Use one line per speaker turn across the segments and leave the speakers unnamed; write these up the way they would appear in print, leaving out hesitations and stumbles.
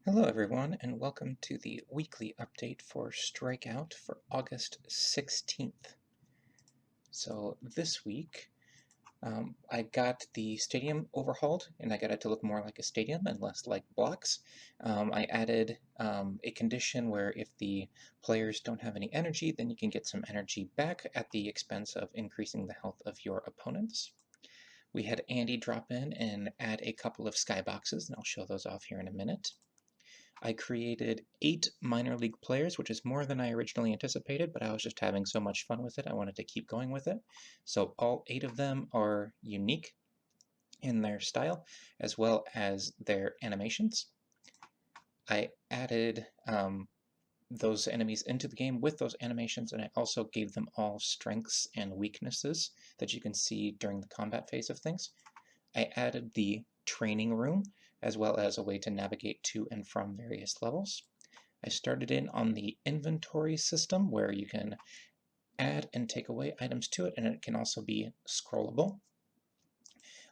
Hello everyone, and welcome to the weekly update for Strikeout for August 16th. So this week, I got the stadium overhauled, and I got it to look more like a stadium and less like blocks. I added a condition where if the players don't have any energy, then you can get some energy back at the expense of increasing the health of your opponents. We had Andy drop in and add a couple of skyboxes, and I'll show those off here in a minute. I created 8 minor league players, which is more than I originally anticipated, but I was just having so much fun with it, I wanted to keep going with it. So all 8 of them are unique in their style, as well as their animations. I added those enemies into the game with those animations, and I also gave them all strengths and weaknesses that you can see during the combat phase of things. I added the training room, as well as a way to navigate to and from various levels. I started in on the inventory system where you can add and take away items to it, and it can also be scrollable.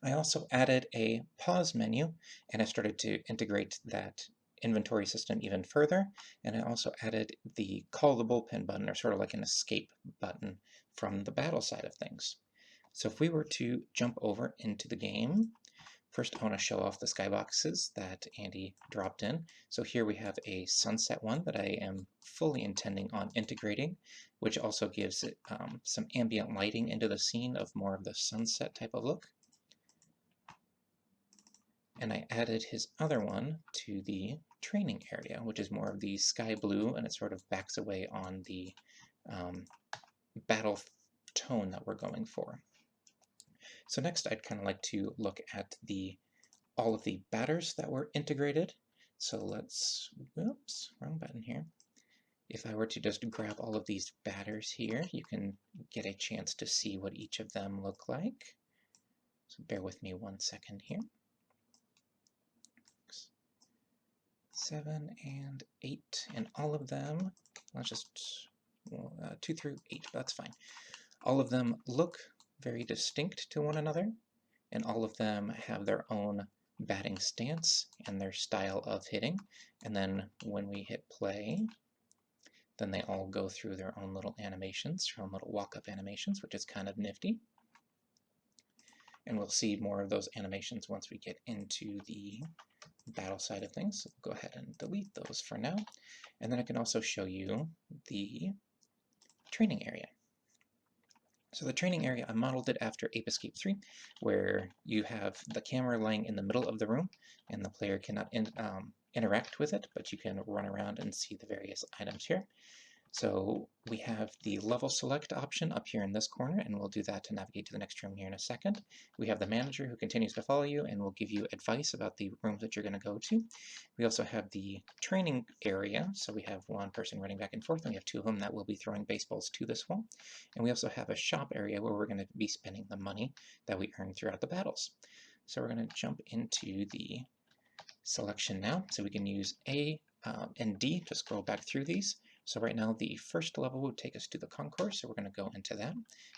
I also added a pause menu, and I started to integrate that inventory system even further, and I also added the call the bullpen button, or sort of like an escape button from the battle side of things. So if we were to jump over into the game, first, I want to show off the skyboxes that Andy dropped in. So here we have a sunset one that I am fully intending on integrating, which also gives it some ambient lighting into the scene of more of the sunset type of look. And I added his other one to the training area, which is more of the sky blue, and it sort of backs away on the battle tone that we're going for. So next, I'd kind of like to look at all of the batters that were integrated. So let's, whoops, wrong button here. If I were to just grab all of these batters here, you can get a chance to see what each of them look like. So bear with me 1 second here. 7 and 8, and all of them, let's just, 2 through 8, that's fine. All of them look very distinct to one another, and all of them have their own batting stance and their style of hitting. And then when we hit play, then they all go through their own little animations, their own little walk-up animations, which is kind of nifty. And we'll see more of those animations once we get into the battle side of things. So we'll go ahead and delete those for now. And then I can also show you the training area. So the training area, I modeled it after Ape Escape 3, where you have the camera lying in the middle of the room, and the player cannot interact with it, but you can run around and see the various items here. So we have the level select option up here in this corner, and we'll do that to navigate to the next room here in a second. We have the manager who continues to follow you and will give you advice about the rooms that you're going to go to. We also have the training area, so we have one person running back and forth, and we have 2 of them that will be throwing baseballs to this wall. And we also have a shop area where we're going to be spending the money that we earn throughout the battles. So we're going to jump into the selection now, so we can use A and D to scroll back through these. So right now the first level would take us to the concourse, so we're going to go into that,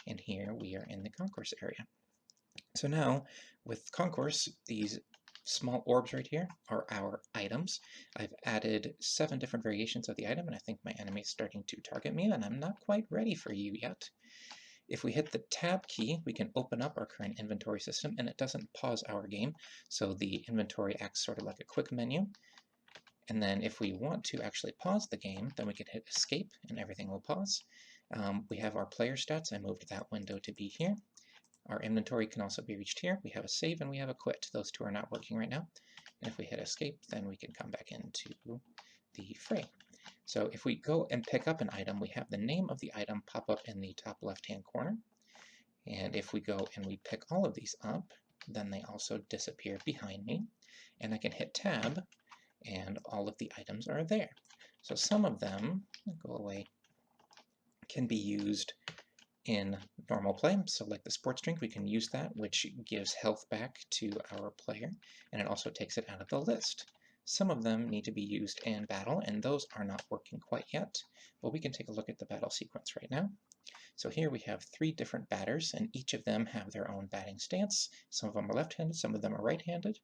and here we are in the concourse area. So now with concourse, these small orbs right here are our items. I've added 7 different variations of the item, and I think my enemy is starting to target me, and I'm not quite ready for you yet. If we hit the tab key, we can open up our current inventory system, and it doesn't pause our game, so the inventory acts sort of like a quick menu. And then if we want to actually pause the game, then we can hit escape and everything will pause. We have our player stats. I moved that window to be here. Our inventory can also be reached here. We have a save and we have a quit. Those 2 are not working right now. And if we hit escape, then we can come back into the fray. So if we go and pick up an item, we have the name of the item pop up in the top left-hand corner. And if we go and we pick all of these up, then they also disappear behind me. And I can hit tab, and all of the items are there. So some of them, go away, can be used in normal play. So like the sports drink, we can use that, which gives health back to our player, and it also takes it out of the list. Some of them need to be used in battle, and those are not working quite yet, but we can take a look at the battle sequence right now. So here we have 3 different batters, and each of them have their own batting stance. Some of them are left-handed, some of them are right-handed.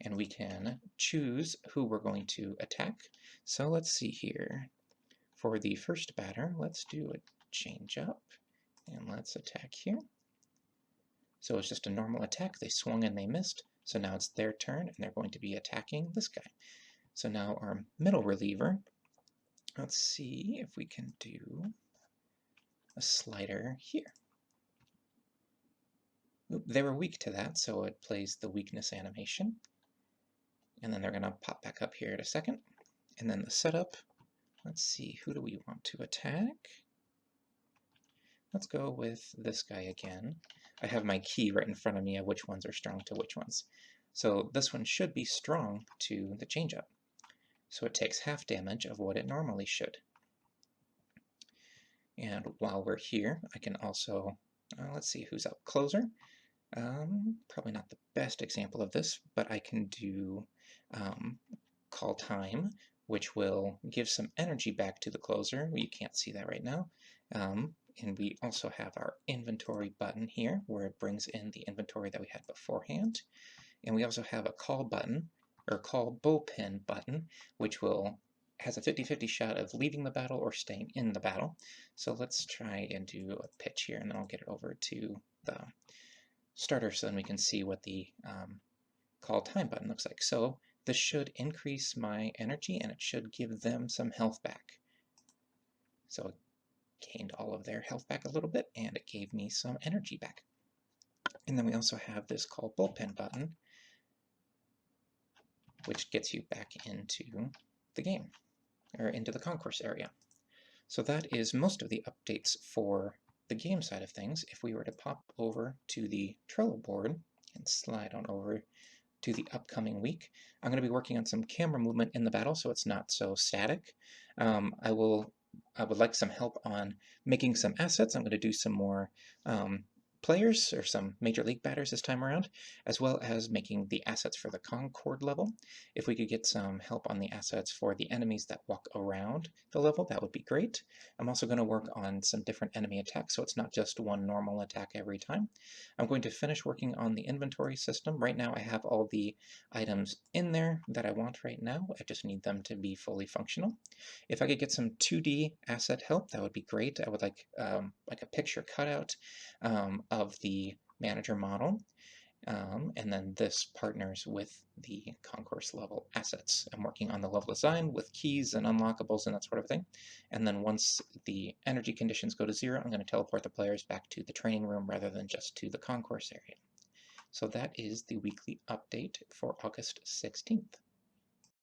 and we can choose who we're going to attack. So let's see here. For the first batter, let's do a change up, and let's attack here. So it's just a normal attack. They swung and they missed, so now it's their turn, and they're going to be attacking this guy. So now our middle reliever, let's see if we can do a slider here. Oop, they were weak to that, so it plays the weakness animation. And then they're going to pop back up here in a second. And then the setup, let's see, who do we want to attack? Let's go with this guy again. I have my key right in front of me of which ones are strong to which ones. So this one should be strong to the changeup. So it takes half damage of what it normally should. And while we're here, I can also, let's see who's up. Closer. Probably not the best example of this, but I can do call time, which will give some energy back to the closer. Well, you can't see that right now. And we also have our inventory button here, where it brings in the inventory that we had beforehand. And we also have a call button, or call bullpen button, which has a 50-50 shot of leaving the battle or staying in the battle. So let's try and do a pitch here, and then I'll get it over to the starter so then we can see what the call time button looks like. So this should increase my energy, and it should give them some health back. So it gained all of their health back a little bit, and it gave me some energy back. And then we also have this call bullpen button, which gets you back into the game, or into the concourse area. So that is most of the updates for the game side of things. If we were to pop over to the Trello board and slide on over to the upcoming week, I'm going to be working on some camera movement in the battle so it's not so static. I would like some help on making some assets. I'm going to do some more players or some major league batters this time around, as well as making the assets for the Concord level. If we could get some help on the assets for the enemies that walk around the level, that would be great. I'm also going to work on some different enemy attacks, so it's not just one normal attack every time. I'm going to finish working on the inventory system. Right now I have all the items in there that I want right now. I just need them to be fully functional. If I could get some 2D asset help, that would be great. I would like a picture cutout of the manager model, and then this partners with the concourse level assets. I'm working on the level design with keys and unlockables and that sort of thing. And then once the energy conditions go to 0, I'm going to teleport the players back to the training room rather than just to the concourse area. So that is the weekly update for August 16th.